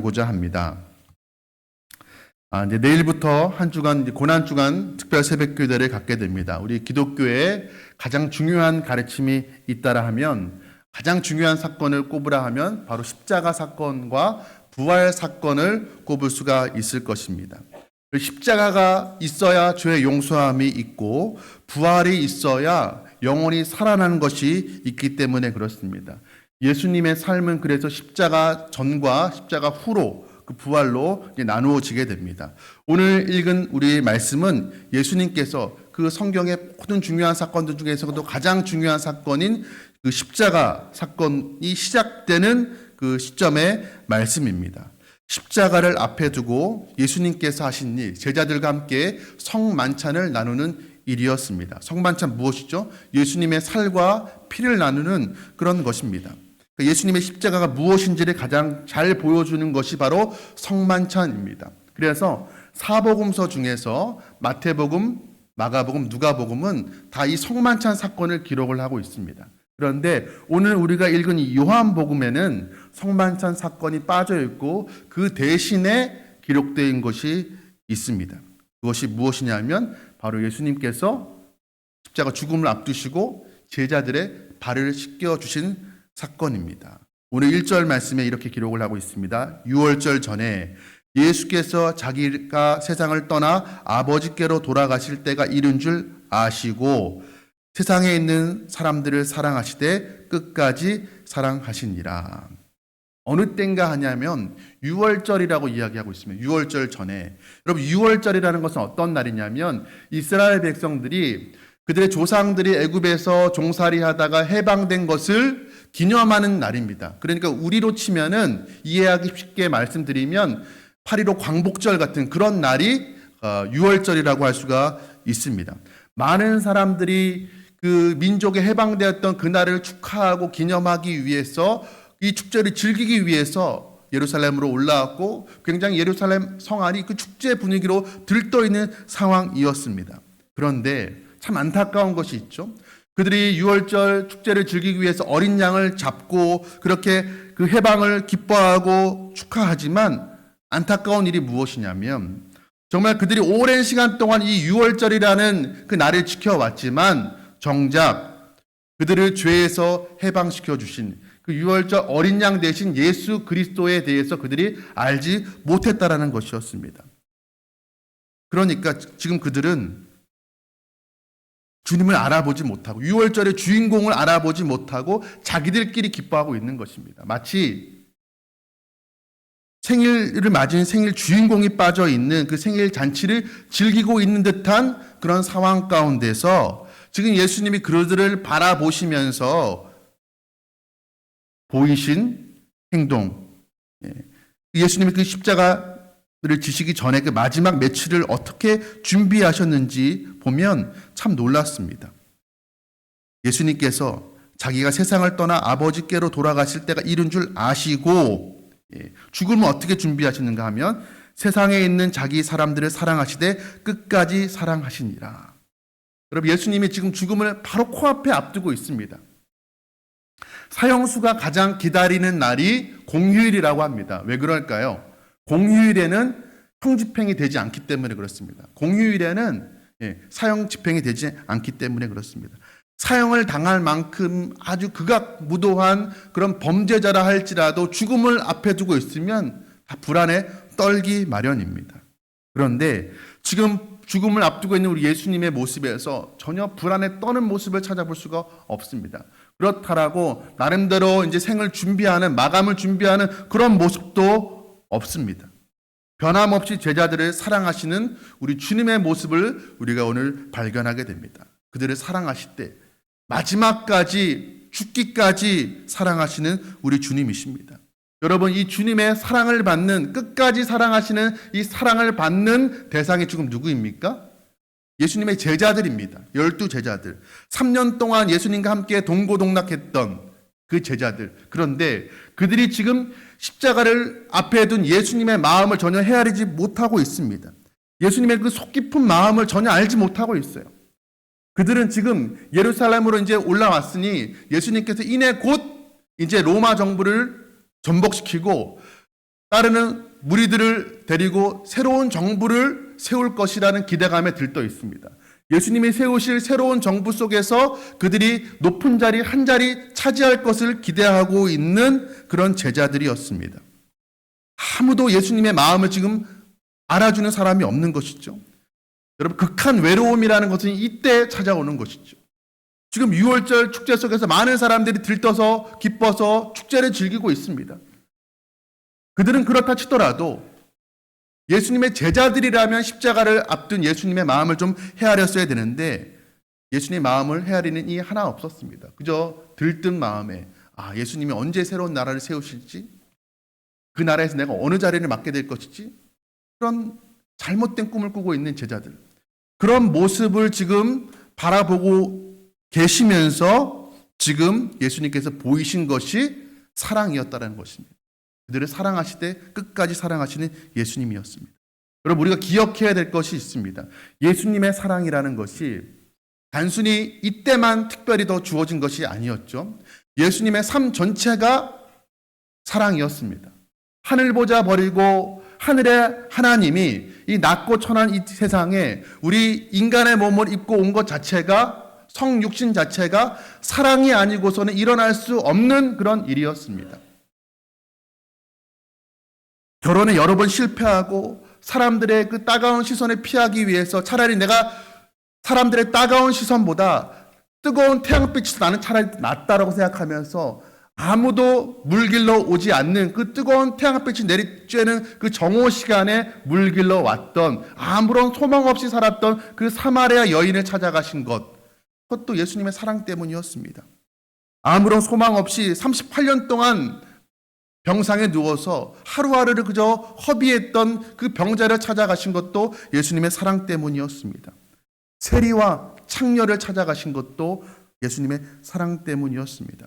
고자 합니다. 이제 내일부터 한 주간 고난 주간 특별 새벽 교대를 갖게 됩니다. 우리 기독교에 가장 중요한 가르침이 있다라 하면, 가장 중요한 사건을 꼽으라 하면 바로 십자가 사건과 부활 사건을 꼽을 수가 있을 것입니다. 십자가가 있어야 죄의 용서함이 있고 부활이 있어야 영원히 살아나는 것이 있기 때문에 그렇습니다. 예수님의 삶은 그래서 십자가 전과 십자가 후로 그 부활로 나누어지게 됩니다. 오늘 읽은 우리 말씀은 예수님께서 그 성경의 모든 중요한 사건들 중에서도 가장 중요한 사건인 그 십자가 사건이 시작되는 그 시점의 말씀입니다. 십자가를 앞에 두고 예수님께서 하신 일, 제자들과 함께 성만찬을 나누는 일이었습니다. 성만찬 무엇이죠? 예수님의 살과 피를 나누는 그런 것입니다. 예수님의 십자가가 무엇인지를 가장 잘 보여주는 것이 바로 성만찬입니다. 그래서 사복음서 중에서 마태복음, 마가복음, 누가복음은 다 이 성만찬 사건을 기록을 하고 있습니다. 그런데 오늘 우리가 읽은 이 요한복음에는 성만찬 사건이 빠져 있고 그 대신에 기록된 것이 있습니다. 그것이 무엇이냐면 바로 예수님께서 십자가 죽음을 앞두시고 제자들의 발을 씻겨 주신 사건입니다. 오늘 1절 말씀에 이렇게 기록을 하고 있습니다. 6월절 전에 예수께서 자기가 세상을 떠나 아버지께로 돌아가실 때가 이른 줄 아시고 세상에 있는 사람들을 사랑하시되 끝까지 사랑하시니라. 어느 때인가 하냐면 6월절이라고 이야기하고 있습니다. 6월절 전에. 여러분, 6월절이라는 것은 어떤 날이냐면 이스라엘 백성들이 그들의 조상들이 애굽에서 종살이 하다가 해방된 것을 기념하는 날입니다. 그러니까 우리로 치면은 이해하기 쉽게 말씀드리면 8.15 광복절 같은 그런 날이 6월절이라고 할 수가 있습니다. 많은 사람들이 그 민족의 해방되었던 그날을 축하하고 기념하기 위해서 이 축제를 즐기기 위해서 예루살렘으로 올라왔고 굉장히 예루살렘 성 안이 그 축제 분위기로 들떠있는 상황이었습니다. 그런데 참 안타까운 것이 있죠. 그들이 6월절 축제를 즐기기 위해서 어린 양을 잡고 그렇게 그 해방을 기뻐하고 축하하지만 안타까운 일이 무엇이냐면 정말 그들이 오랜 시간 동안 이 6월절이라는 그 날을 지켜왔지만 정작 그들을 죄에서 해방시켜 주신 그 6월절 어린 양 대신 예수 그리스도에 대해서 그들이 알지 못했다라는 것이었습니다. 그러니까 지금 그들은 주님을 알아보지 못하고 6월절의 주인공을 알아보지 못하고 자기들끼리 기뻐하고 있는 것입니다. 마치 생일을 맞은 생일 주인공이 빠져 있는 그 생일 잔치를 즐기고 있는 듯한 그런 상황 가운데서 지금 예수님이 그들을 바라보시면서 보이신 행동, 예수님이 그 십자가를 지시기 전에 그 마지막 며칠을 어떻게 준비하셨는지 보면 참 놀랐습니다. 예수님께서 자기가 세상을 떠나 아버지께로 돌아가실 때가 이른 줄 아시고 죽음을 어떻게 준비하시는가 하면 세상에 있는 자기 사람들을 사랑하시되 끝까지 사랑하시니라. 여러분, 예수님이 지금 죽음을 바로 코앞에 앞두고 있습니다. 사형수가 가장 기다리는 날이 공휴일이라고 합니다. 왜 그럴까요? 공휴일에는 형집행이 되지 않기 때문에 그렇습니다. 공휴일에는 사형 집행이 되지 않기 때문에 그렇습니다. 사형을 당할 만큼 아주 극악무도한 그런 범죄자라 할지라도 죽음을 앞에 두고 있으면 다 불안에 떨기 마련입니다. 그런데 지금 죽음을 앞두고 있는 우리 예수님의 모습에서 전혀 불안에 떠는 모습을 찾아볼 수가 없습니다. 그렇다라고 나름대로 이제 생을 준비하는, 마감을 준비하는 그런 모습도 없습니다. 변함없이 제자들을 사랑하시는 우리 주님의 모습을 우리가 오늘 발견하게 됩니다. 그들을 사랑하실 때 마지막까지 죽기까지 사랑하시는 우리 주님이십니다. 여러분, 이 주님의 사랑을 받는, 끝까지 사랑하시는 이 사랑을 받는 대상이 지금 누구입니까? 예수님의 제자들입니다. 12제자들. 3년 동안 예수님과 함께 동고동락했던 그 제자들. 그런데 그들이 지금 십자가를 앞에 둔 예수님의 마음을 전혀 헤아리지 못하고 있습니다. 예수님의 그 속 깊은 마음을 전혀 알지 못하고 있어요. 그들은 지금 예루살렘으로 이제 올라왔으니 예수님께서 이내 곧 이제 로마 정부를 전복시키고 따르는 무리들을 데리고 새로운 정부를 세울 것이라는 기대감에 들떠 있습니다. 예수님이 세우실 새로운 정부 속에서 그들이 높은 자리 한 자리 차지할 것을 기대하고 있는 그런 제자들이었습니다. 아무도 예수님의 마음을 지금 알아주는 사람이 없는 것이죠. 여러분, 극한 외로움이라는 것은 이때 찾아오는 것이죠. 지금 6월절 축제 속에서 많은 사람들이 들떠서 기뻐서 축제를 즐기고 있습니다. 그들은 그렇다 치더라도 예수님의 제자들이라면 십자가를 앞둔 예수님의 마음을 좀 헤아렸어야 되는데 예수님의 마음을 헤아리는 이 하나 없었습니다. 그저 들뜬 마음에 예수님이 언제 새로운 나라를 세우실지, 그 나라에서 내가 어느 자리를 맡게 될 것이지, 그런 잘못된 꿈을 꾸고 있는 제자들, 그런 모습을 지금 바라보고 계시면서 지금 예수님께서 보이신 것이 사랑이었다는 것입니다. 그들을 사랑하시되 끝까지 사랑하시는 예수님이었습니다. 여러분, 우리가 기억해야 될 것이 있습니다. 예수님의 사랑이라는 것이 단순히 이때만 특별히 더 주어진 것이 아니었죠. 예수님의 삶 전체가 사랑이었습니다. 하늘 보자 버리고 하늘의 하나님이 이 낮고 천한 이 세상에 우리 인간의 몸을 입고 온 것 자체가, 성육신 자체가 사랑이 아니고서는 일어날 수 없는 그런 일이었습니다. 결혼에 여러 번 실패하고 사람들의 그 따가운 시선을 피하기 위해서 차라리 내가 사람들의 따가운 시선보다 뜨거운 태양빛이 나는 차라리 낫다라고 생각하면서 아무도 물길러 오지 않는 그 뜨거운 태양빛이 내리쬐는 그 정오 시간에 물길러 왔던, 아무런 소망 없이 살았던 그 사마리아 여인을 찾아가신 것, 그것도 예수님의 사랑 때문이었습니다. 아무런 소망 없이 38년 동안 병상에 누워서 하루하루를 그저 허비했던 그 병자를 찾아가신 것도 예수님의 사랑 때문이었습니다. 세리와 창녀를 찾아가신 것도 예수님의 사랑 때문이었습니다.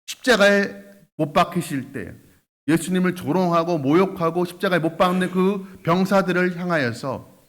십자가에 못 박히실 때 예수님을 조롱하고 모욕하고 십자가에 못 박는 그 병사들을 향하여서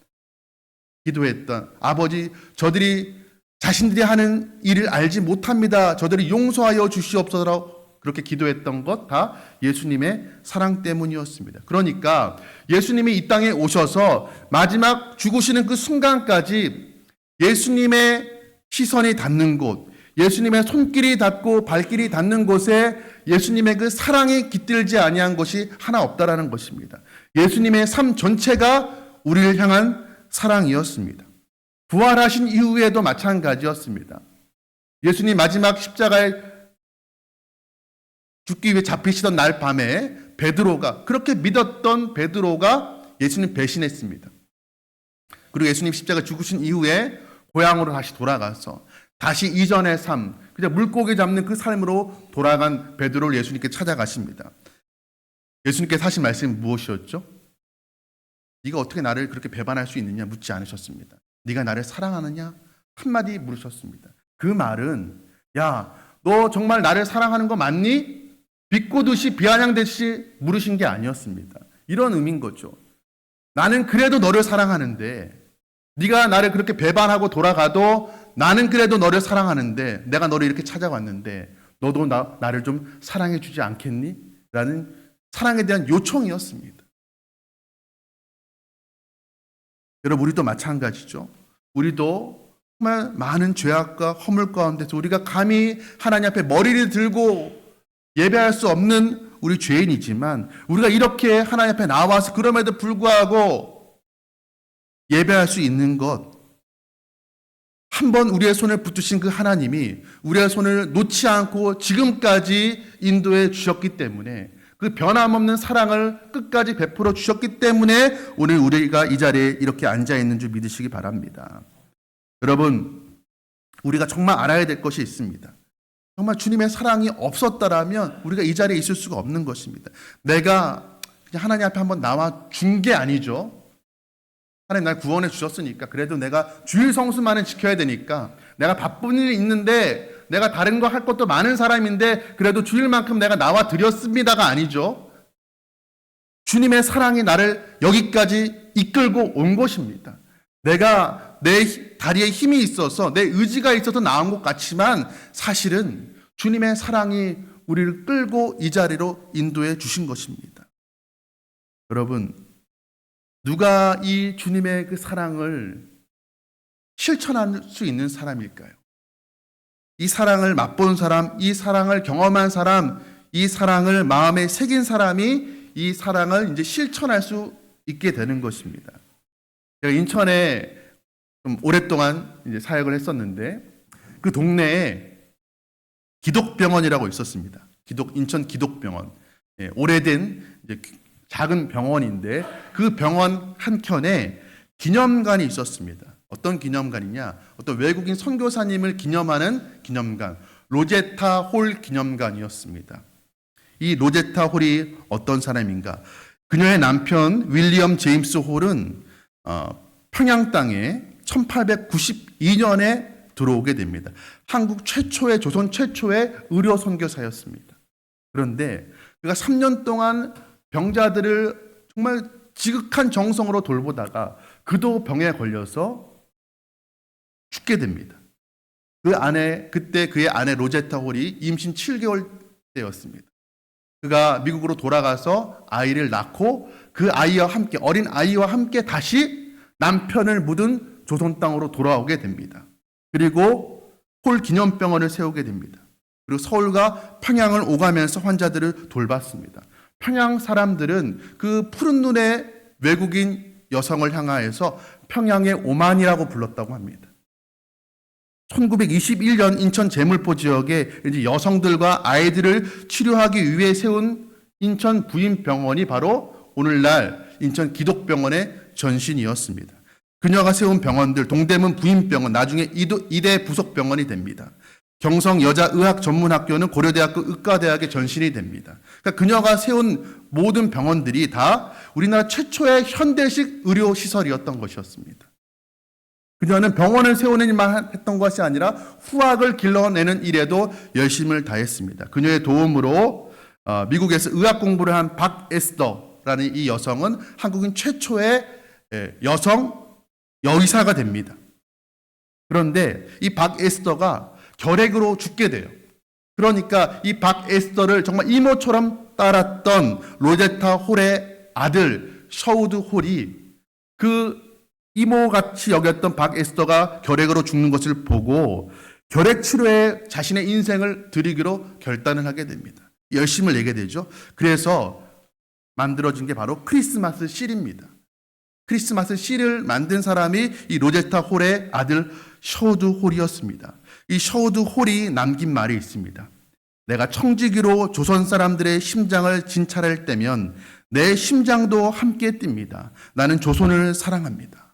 기도했던, 아버지, 저들이 자신들이 하는 일을 알지 못합니다. 저들이 용서하여 주시옵소서, 그렇게 기도했던 것 다 예수님의 사랑 때문이었습니다. 그러니까 예수님이 이 땅에 오셔서 마지막 죽으시는 그 순간까지 예수님의 시선이 닿는 곳, 예수님의 손길이 닿고 발길이 닿는 곳에 예수님의 그 사랑이 깃들지 아니한 것이 하나 없다라는 것입니다. 예수님의 삶 전체가 우리를 향한 사랑이었습니다. 부활하신 이후에도 마찬가지였습니다. 예수님 마지막 십자가에 죽기 위해 잡히시던 날 밤에 베드로가, 그렇게 믿었던 베드로가 예수님 배신했습니다. 그리고 예수님 십자가 죽으신 이후에 고향으로 다시 돌아가서 다시 이전의 삶, 그냥 물고기 잡는 그 삶으로 돌아간 베드로를 예수님께 찾아가십니다. 예수님께서 하신 말씀이 무엇이었죠? 네가 어떻게 나를 그렇게 배반할 수 있느냐 묻지 않으셨습니다. 네가 나를 사랑하느냐 한마디 물으셨습니다. 그 말은, 야, 너 정말 나를 사랑하는 거 맞니? 비꼬듯이 비아냥듯이 물으신 게 아니었습니다. 이런 의미인 거죠. 나는 그래도 너를 사랑하는데, 네가 나를 그렇게 배반하고 돌아가도 나는 그래도 너를 사랑하는데, 내가 너를 이렇게 찾아왔는데 너도 나를 좀 사랑해 주지 않겠니? 라는 사랑에 대한 요청이었습니다. 여러분, 우리도 마찬가지죠. 우리도 정말 많은 죄악과 허물 가운데서 우리가 감히 하나님 앞에 머리를 들고 예배할 수 없는 우리 죄인이지만, 우리가 이렇게 하나님 앞에 나와서 그럼에도 불구하고 예배할 수 있는 것, 한번 우리의 손을 붙드신 그 하나님이 우리의 손을 놓지 않고 지금까지 인도해 주셨기 때문에, 그 변함없는 사랑을 끝까지 베풀어 주셨기 때문에 오늘 우리가 이 자리에 이렇게 앉아 있는 줄 믿으시기 바랍니다. 여러분, 우리가 정말 알아야 될 것이 있습니다. 정말 주님의 사랑이 없었다라면 우리가 이 자리에 있을 수가 없는 것입니다. 내가 그냥 하나님 앞에 한번 나와 준 게 아니죠. 하나님 날 구원해 주셨으니까, 그래도 내가 주일 성수만은 지켜야 되니까, 내가 바쁜 일이 있는데, 내가 다른 거 할 것도 많은 사람인데 그래도 주일만큼 내가 나와 드렸습니다가 아니죠. 주님의 사랑이 나를 여기까지 이끌고 온 것입니다. 내가 내 다리에 힘이 있어서, 내 의지가 있어서 나온 것 같지만 사실은 주님의 사랑이 우리를 끌고 이 자리로 인도해 주신 것입니다. 여러분, 누가 이 주님의 그 사랑을 실천할 수 있는 사람일까요? 이 사랑을 맛본 사람, 이 사랑을 경험한 사람, 이 사랑을 마음에 새긴 사람이 이 사랑을 이제 실천할 수 있게 되는 것입니다. 제가 인천에 좀 오랫동안 이제 사역을 했었는데 그 동네에 기독병원이라고 있었습니다. 인천 기독병원. 예, 오래된 이제 작은 병원인데 그 병원 한켠에 기념관이 있었습니다. 어떤 기념관이냐? 어떤 외국인 선교사님을 기념하는 기념관, 로제타 홀 기념관이었습니다. 이 로제타 홀이 어떤 사람인가? 그녀의 남편 윌리엄 제임스 홀은 평양 땅에 1892년에 들어오게 됩니다. 한국 최초의, 조선 최초의 의료 선교사였습니다. 그런데 그가 3년 동안 병자들을 정말 지극한 정성으로 돌보다가 그도 병에 걸려서 죽게 됩니다. 그때 그의 아내 로제타 홀이 임신 7개월 때였습니다. 그가 미국으로 돌아가서 아이를 낳고 그 아이와 함께, 어린 아이와 함께 다시 남편을 묻은 조선 땅으로 돌아오게 됩니다. 그리고 홀 기념병원을 세우게 됩니다. 그리고 서울과 평양을 오가면서 환자들을 돌봤습니다. 평양 사람들은 그 푸른 눈의 외국인 여성을 향하여서 평양의 오만이라고 불렀다고 합니다. 1921년 인천 제물포 지역에 이제 여성들과 아이들을 치료하기 위해 세운 인천 부인병원이 바로 오늘날 인천 기독병원의 전신이었습니다. 그녀가 세운 병원들, 동대문 부인병원, 나중에 이대 부속병원이 됩니다. 경성 여자의학전문학교는 고려대학교 의과대학의 전신이 됩니다. 그러니까 그녀가 세운 모든 병원들이 다 우리나라 최초의 현대식 의료시설이었던 것이었습니다. 그녀는 병원을 세우는 일만 했던 것이 아니라 후학을 길러내는 일에도 열심을 다했습니다. 그녀의 도움으로 미국에서 의학 공부를 한 박에스더라는 이 여성은 한국인 최초의 여성 여의사가 됩니다. 그런데 이 박에스더가 결핵으로 죽게 돼요. 그러니까 이 박에스더를 정말 이모처럼 따랐던 로제타 홀의 아들 셔우드 홀이 그 이모같이 여겼던 박에스더가 결핵으로 죽는 것을 보고 결핵 치료에 자신의 인생을 드리기로 결단을 하게 됩니다. 열심을 내게 되죠. 그래서 만들어진 게 바로 크리스마스 실입니다. 크리스마스 실을 만든 사람이 이 로제타 홀의 아들 셔우드 홀이었습니다. 이 셔우드 홀이 남긴 말이 있습니다. 내가 청지기로 조선 사람들의 심장을 진찰할 때면 내 심장도 함께 뜁니다. 나는 조선을 사랑합니다.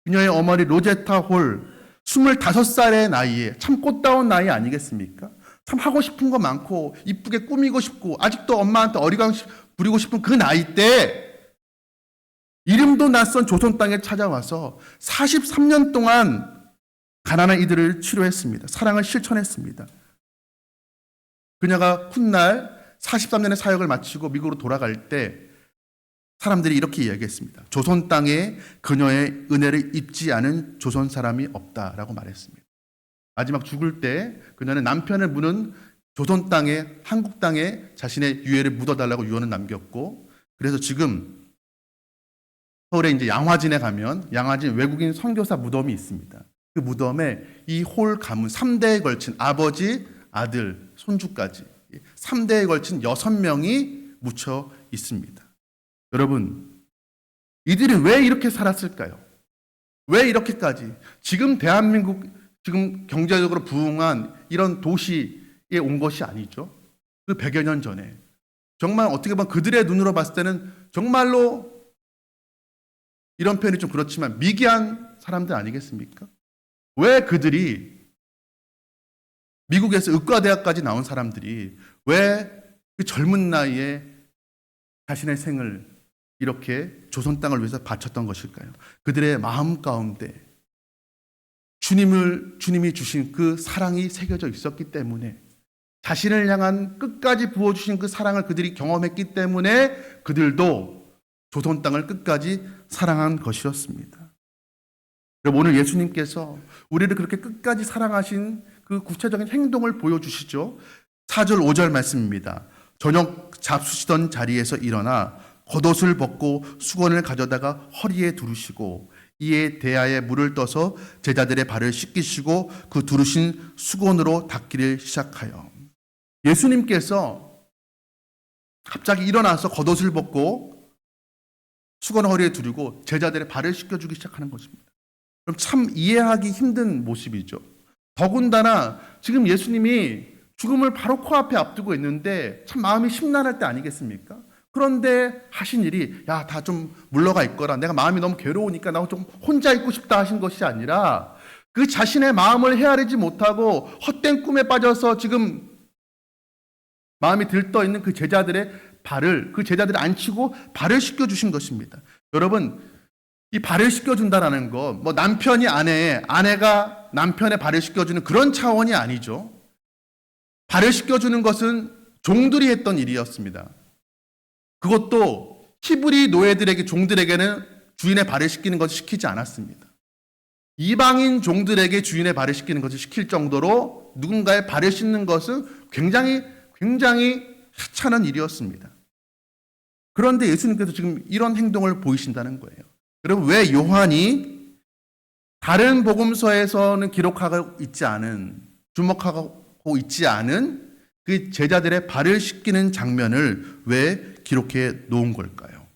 그녀의 어머니 로제타 홀 25살의 나이에 참 꽃다운 나이 아니겠습니까? 참 하고 싶은 거 많고 이쁘게 꾸미고 싶고 아직도 엄마한테 어리광 부리고 싶은 그 나이 때 이름도 낯선 조선 땅에 찾아와서 43년 동안 가난한 이들을 치료했습니다. 사랑을 실천했습니다. 그녀가 훗날 43년의 사역을 마치고 미국으로 돌아갈 때 사람들이 이렇게 이야기했습니다. 조선 땅에 그녀의 은혜를 입지 않은 조선 사람이 없다라고 말했습니다. 마지막 죽을 때 그녀는 남편을 묻는 조선 땅에, 한국 땅에 자신의 유해를 묻어달라고 유언을 남겼고, 그래서 지금 서울에 이제 양화진에 가면 양화진 외국인 선교사 무덤이 있습니다. 그 무덤에 이 홀 가문 3대에 걸친 아버지, 아들, 손주까지 3대에 걸친 6명이 묻혀 있습니다. 여러분, 이들이 왜 이렇게 살았을까요? 왜 이렇게까지? 지금 대한민국, 지금 경제적으로 부흥한 이런 도시에 온 것이 아니죠. 그 100여 년 전에. 정말 어떻게 보면 그들의 눈으로 봤을 때는 정말로 이런 표현이 좀 그렇지만 미개한 사람들 아니겠습니까? 왜 그들이 미국에서 의과대학까지 나온 사람들이 왜 그 젊은 나이에 자신의 생을 이렇게 조선 땅을 위해서 바쳤던 것일까요? 그들의 마음 가운데 주님이 주신 그 사랑이 새겨져 있었기 때문에, 자신을 향한 끝까지 부어주신 그 사랑을 그들이 경험했기 때문에 그들도 조선 땅을 끝까지 사랑한 것이었습니다. 여러분, 오늘 예수님께서 우리를 그렇게 끝까지 사랑하신 그 구체적인 행동을 보여주시죠. 4절 5절 말씀입니다. 저녁 잡수시던 자리에서 일어나 겉옷을 벗고 수건을 가져다가 허리에 두르시고 이에 대야에 물을 떠서 제자들의 발을 씻기시고 그 두르신 수건으로 닦기를 시작하여. 예수님께서 갑자기 일어나서 겉옷을 벗고 수건을 허리에 두르고 제자들의 발을 씻겨주기 시작하는 것입니다. 그럼 참 이해하기 힘든 모습이죠. 더군다나 지금 예수님이 죽음을 바로 코앞에 앞두고 있는데 참 마음이 심란할 때 아니겠습니까? 그런데 하신 일이 야, 다 좀 물러가 있거라. 내가 마음이 너무 괴로우니까 나 좀 혼자 있고 싶다 하신 것이 아니라 그 자신의 마음을 헤아리지 못하고 헛된 꿈에 빠져서 지금 마음이 들떠 있는 그 제자들의 발을 그 제자들을 앉히고 발을 씻겨주신 것입니다. 여러분, 이 발을 씻겨준다라는 거 뭐 남편이 아내가 남편의 발을 씻겨주는 그런 차원이 아니죠. 발을 씻겨주는 것은 종들이 했던 일이었습니다. 그것도 히브리 노예들에게 종들에게는 주인의 발을 씻기는 것을 시키지 않았습니다. 이방인 종들에게 주인의 발을 씻기는 것을 시킬 정도로 누군가의 발을 씻는 것은 굉장히 하찮은 일이었습니다. 그런데 예수님께서 지금 이런 행동을 보이신다는 거예요. 여러분, 왜 요한이 다른 복음서에서는 기록하고 있지 않은, 주목하고 있지 않은 그 제자들의 발을 씻기는 장면을 왜 기록해 놓은 걸까요?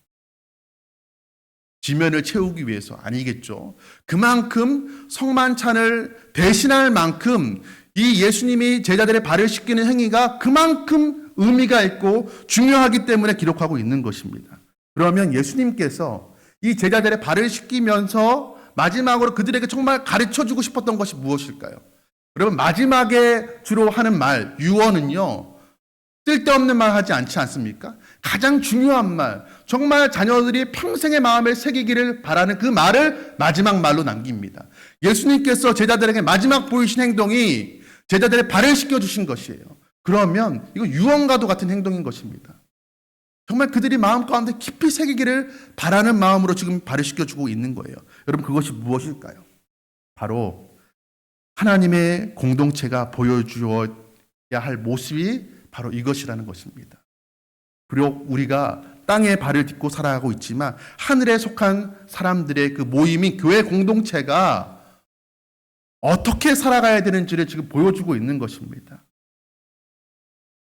지면을 채우기 위해서 아니겠죠. 그만큼 성만찬을 대신할 만큼 이 예수님이 제자들의 발을 씻기는 행위가 그만큼 의미가 있고 중요하기 때문에 기록하고 있는 것입니다. 그러면 예수님께서 이 제자들의 발을 씻기면서 마지막으로 그들에게 정말 가르쳐주고 싶었던 것이 무엇일까요? 여러분, 마지막에 주로 하는 말, 유언은요, 쓸데없는 말 하지 않지 않습니까? 가장 중요한 말, 정말 자녀들이 평생의 마음에 새기기를 바라는 그 말을 마지막 말로 남깁니다. 예수님께서 제자들에게 마지막 보이신 행동이 제자들의 발을 씻겨주신 것이에요. 그러면 이거 유언과도 같은 행동인 것입니다. 정말 그들이 마음 가운데 깊이 새기기를 바라는 마음으로 지금 발을 씻겨주고 있는 거예요. 여러분, 그것이 무엇일까요? 바로 하나님의 공동체가 보여주어야 할 모습이 바로 이것이라는 것입니다. 비록 우리가 땅에 발을 딛고 살아가고 있지만 하늘에 속한 사람들의 그 모임인 교회 공동체가 어떻게 살아가야 되는지를 지금 보여주고 있는 것입니다.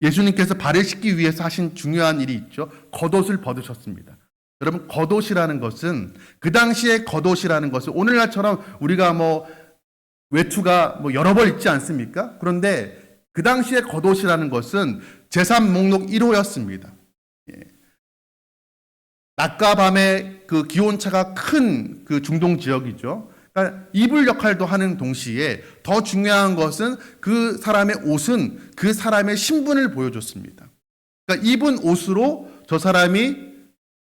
예수님께서 발을 씻기 위해서 하신 중요한 일이 있죠. 겉옷을 벗으셨습니다. 여러분, 겉옷이라는 것은 그 당시에 겉옷이라는 것은 오늘날처럼 우리가 외투가 여러 벌 있지 않습니까? 그런데 그 당시에 겉옷이라는 것은 제삼 목록 1호였습니다. 낮과 밤의 그 기온차가 큰 그 중동 지역이죠. 그러니까 이불 역할도 하는 동시에 더 중요한 것은 그 사람의 옷은 그 사람의 신분을 보여줬습니다. 그러니까 입은 옷으로 저 사람이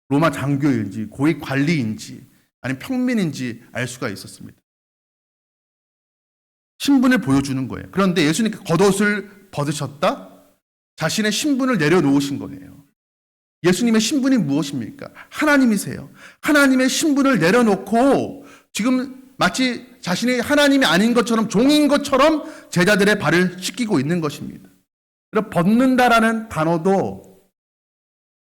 로마 장교인지 고위 관리인지 아니면 평민인지 알 수가 있었습니다. 신분을 보여주는 거예요. 그런데 예수님께서 겉옷을 벗으셨다? 자신의 신분을 내려놓으신 거예요. 예수님의 신분이 무엇입니까? 하나님이세요. 하나님의 신분을 내려놓고 지금 마치 자신이 하나님이 아닌 것처럼 종인 것처럼 제자들의 발을 씻기고 있는 것입니다. 그래서 벗는다라는 단어도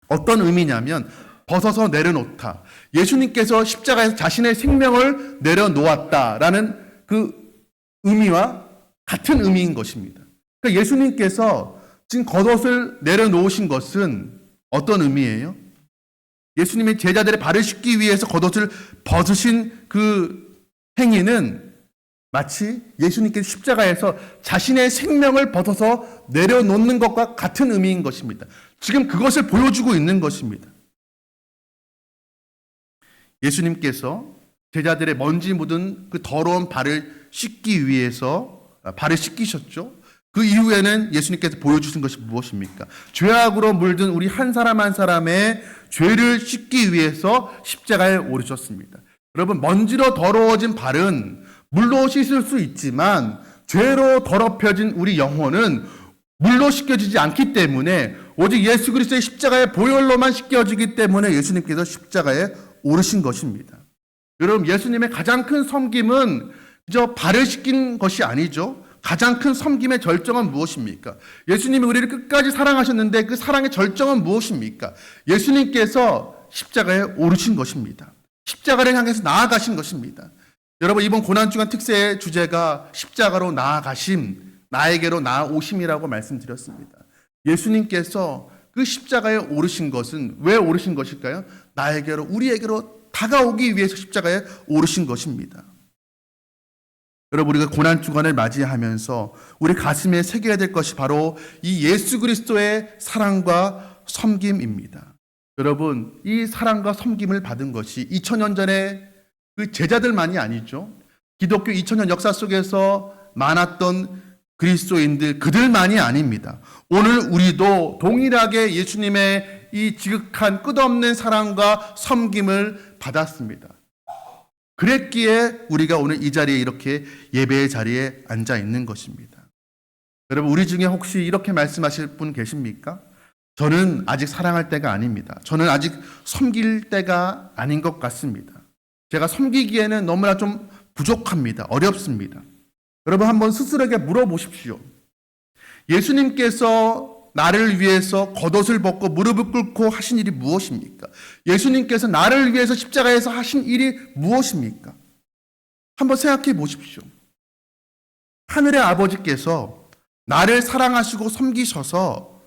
어떤 의미냐면 벗어서 내려놓다. 예수님께서 십자가에서 자신의 생명을 내려놓았다라는 그 의미와 같은 의미인 것입니다. 그러니까 예수님께서 지금 겉옷을 내려놓으신 것은 어떤 의미예요? 예수님이 제자들의 발을 씻기 위해서 겉옷을 벗으신 그 행위는 마치 예수님께서 십자가에서 자신의 생명을 벗어서 내려놓는 것과 같은 의미인 것입니다. 지금 그것을 보여주고 있는 것입니다. 예수님께서 제자들의 먼지 묻은 그 더러운 발을 씻기 위해서 발을 씻기셨죠. 그 이후에는 예수님께서 보여주신 것이 무엇입니까? 죄악으로 물든 우리 한 사람 한 사람의 죄를 씻기 위해서 십자가에 오르셨습니다. 여러분, 먼지로 더러워진 발은 물로 씻을 수 있지만 죄로 더럽혀진 우리 영혼은 물로 씻겨지지 않기 때문에 오직 예수 그리스도의 십자가의 보혈로만 씻겨지기 때문에 예수님께서 십자가에 오르신 것입니다. 여러분, 예수님의 가장 큰 섬김은 그저 발을 씻긴 것이 아니죠. 가장 큰 섬김의 절정은 무엇입니까? 예수님이 우리를 끝까지 사랑하셨는데 그 사랑의 절정은 무엇입니까? 예수님께서 십자가에 오르신 것입니다. 십자가를 향해서 나아가신 것입니다. 여러분, 이번 고난주간 특세의 주제가 십자가로 나아가심, 나에게로 나아오심이라고 말씀드렸습니다. 예수님께서 그 십자가에 오르신 것은 왜 오르신 것일까요? 나에게로, 우리에게로 다가오기 위해서 십자가에 오르신 것입니다. 여러분, 우리가 고난주간을 맞이하면서 우리 가슴에 새겨야 될 것이 바로 이 예수 그리스도의 사랑과 섬김입니다. 여러분, 이 사랑과 섬김을 받은 것이 2000년 전에 그 제자들만이 아니죠. 기독교 2000년 역사 속에서 많았던 그리스도인들, 그들만이 아닙니다. 오늘 우리도 동일하게 예수님의 이 지극한 끝없는 사랑과 섬김을 받았습니다. 그랬기에 우리가 오늘 이 자리에 이렇게 예배의 자리에 앉아 있는 것입니다. 여러분, 우리 중에 혹시 이렇게 말씀하실 분 계십니까? 저는 아직 사랑할 때가 아닙니다. 저는 아직 섬길 때가 아닌 것 같습니다. 제가 섬기기에는 너무나 좀 부족합니다. 어렵습니다. 여러분, 한번 스스로에게 물어보십시오. 예수님께서 나를 위해서 겉옷을 벗고 무릎을 꿇고 하신 일이 무엇입니까? 예수님께서 나를 위해서 십자가에서 하신 일이 무엇입니까? 한번 생각해 보십시오. 하늘의 아버지께서 나를 사랑하시고 섬기셔서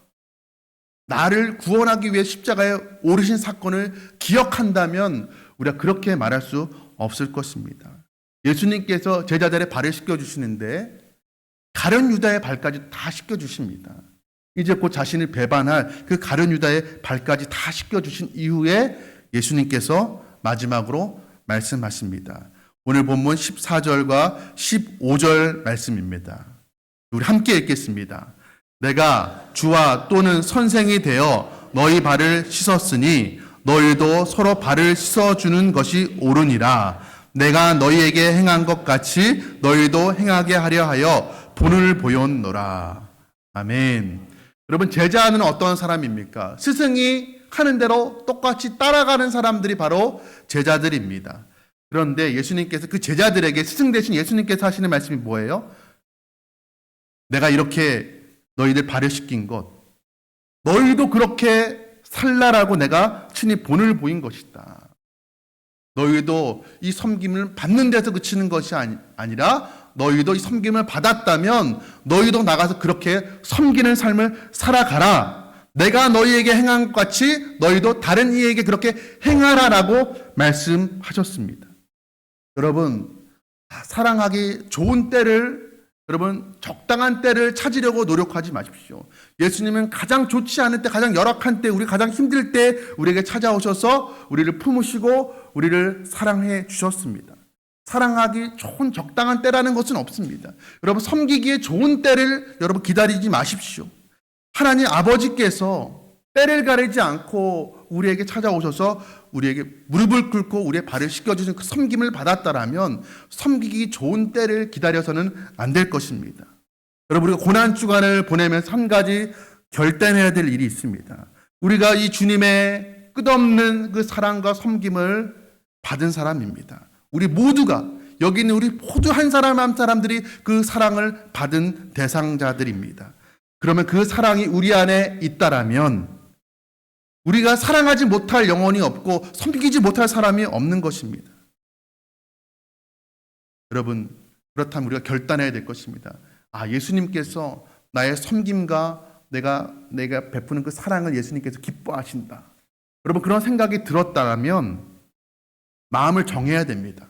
나를 구원하기 위해 십자가에 오르신 사건을 기억한다면 우리가 그렇게 말할 수 없을 것입니다. 예수님께서 제자들의 발을 씻겨주시는데 가룟 유다의 발까지 다 씻겨주십니다. 이제 곧 자신을 배반할 그 가룟 유다의 발까지 다 씻겨주신 이후에 예수님께서 마지막으로 말씀하십니다. 오늘 본문 14절과 15절 말씀입니다. 우리 함께 읽겠습니다. 내가 주와 또는 선생이 되어 너희 발을 씻었으니 너희도 서로 발을 씻어주는 것이 옳으니라. 내가 너희에게 행한 것 같이 너희도 행하게 하려 하여 본을 보였노라. 아멘. 여러분, 제자는 어떤 사람입니까? 스승이 하는 대로 똑같이 따라가는 사람들이 바로 제자들입니다. 그런데 예수님께서 그 제자들에게, 스승 대신 예수님께서 하시는 말씀이 뭐예요? 내가 이렇게 너희들 발을 씻긴 것, 너희도 그렇게 살라라고 내가 친히 본을 보인 것이다. 너희도 이 섬김을 받는 데서 그치는 것이 아니라 너희도 이 섬김을 받았다면 너희도 나가서 그렇게 섬기는 삶을 살아가라. 내가 너희에게 행한 것 같이 너희도 다른 이에게 그렇게 행하라라고 말씀하셨습니다. 여러분, 사랑하기 좋은 때를, 여러분, 적당한 때를 찾으려고 노력하지 마십시오. 예수님은 가장 좋지 않을 때, 가장 열악한 때, 우리 가장 힘들 때 우리에게 찾아오셔서 우리를 품으시고 우리를 사랑해 주셨습니다. 사랑하기 좋은 적당한 때라는 것은 없습니다. 여러분, 섬기기에 좋은 때를 여러분 기다리지 마십시오. 하나님 아버지께서 때를 가리지 않고 우리에게 찾아오셔서 우리에게 무릎을 꿇고 우리의 발을 씻겨주신 그 섬김을 받았다라면 섬기기 좋은 때를 기다려서는 안 될 것입니다. 여러분, 우리가 고난주간을 보내면서 한 가지 결단해야 될 일이 있습니다. 우리가 이 주님의 끝없는 그 사랑과 섬김을 받은 사람입니다. 우리 모두가, 여기 있는 우리 모두 한 사람 한 사람들이 그 사랑을 받은 대상자들입니다. 그러면 그 사랑이 우리 안에 있다라면 우리가 사랑하지 못할 영혼이 없고 섬기지 못할 사람이 없는 것입니다. 여러분, 그렇다면 우리가 결단해야 될 것입니다. 예수님께서 나의 섬김과 내가 베푸는 그 사랑을 예수님께서 기뻐하신다. 여러분, 그런 생각이 들었다면 마음을 정해야 됩니다.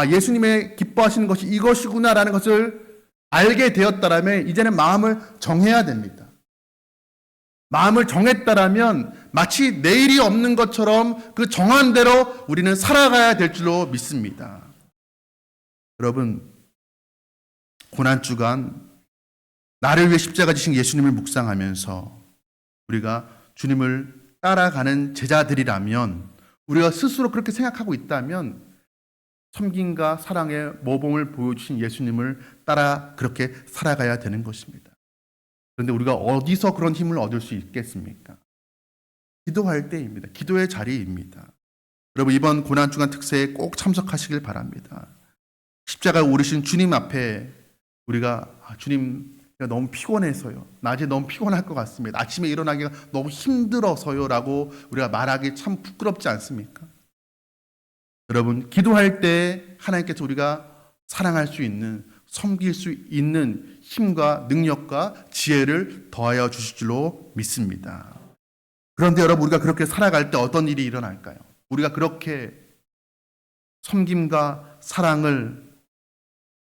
예수님의 기뻐하시는 것이 이것이구나라는 것을 알게 되었다라면 이제는 마음을 정해야 됩니다. 마음을 정했다라면 마치 내일이 없는 것처럼 그 정한 대로 우리는 살아가야 될 줄로 믿습니다. 여러분, 고난주간 나를 위해 십자가 지신 예수님을 묵상하면서 우리가 주님을 따라가는 제자들이라면, 우리가 스스로 그렇게 생각하고 있다면 섬김과 사랑의 모범을 보여주신 예수님을 따라 그렇게 살아가야 되는 것입니다. 그런데 우리가 어디서 그런 힘을 얻을 수 있겠습니까? 기도할 때입니다. 기도의 자리입니다. 여러분, 이번 고난주간 특세에 꼭 참석하시길 바랍니다. 십자가에 오르신 주님 앞에 우리가 주님 너무 피곤해서요. 낮에 너무 피곤할 것 같습니다. 아침에 일어나기가 너무 힘들어서요. 라고 우리가 말하기 참 부끄럽지 않습니까? 여러분, 기도할 때 하나님께서 우리가 사랑할 수 있는, 섬길 수 있는 힘과 능력과 지혜를 더하여 주실 줄로 믿습니다. 그런데 여러분, 우리가 그렇게 살아갈 때 어떤 일이 일어날까요? 우리가 그렇게 섬김과 사랑을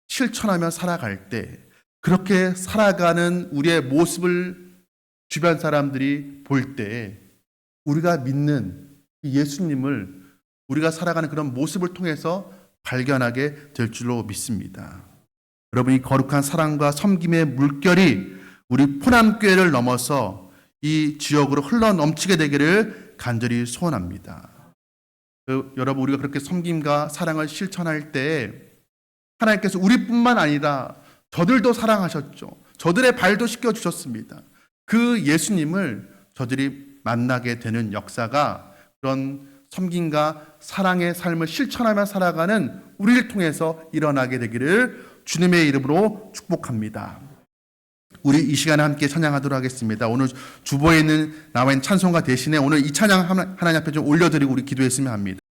실천하며 살아갈 때, 그렇게 살아가는 우리의 모습을 주변 사람들이 볼 때, 우리가 믿는 예수님을 우리가 살아가는 그런 모습을 통해서 발견하게 될 줄로 믿습니다. 여러분, 이 거룩한 사랑과 섬김의 물결이 우리 포남교회를 넘어서 이 지역으로 흘러 넘치게 되기를 간절히 소원합니다. 여러분, 우리가 그렇게 섬김과 사랑을 실천할 때 하나님께서 우리뿐만 아니라 저들도 사랑하셨죠. 저들의 발도 씻겨주셨습니다. 그 예수님을 저들이 만나게 되는 역사가 그런 섬김과 사랑의 삶을 실천하며 살아가는 우리를 통해서 일어나게 되기를 주님의 이름으로 축복합니다. 우리 이 시간에 함께 찬양하도록 하겠습니다. 오늘 주보에 있는 나와 있는 찬송가 대신에 오늘 이 찬양 하나님 앞에 좀 올려드리고 우리 기도했으면 합니다.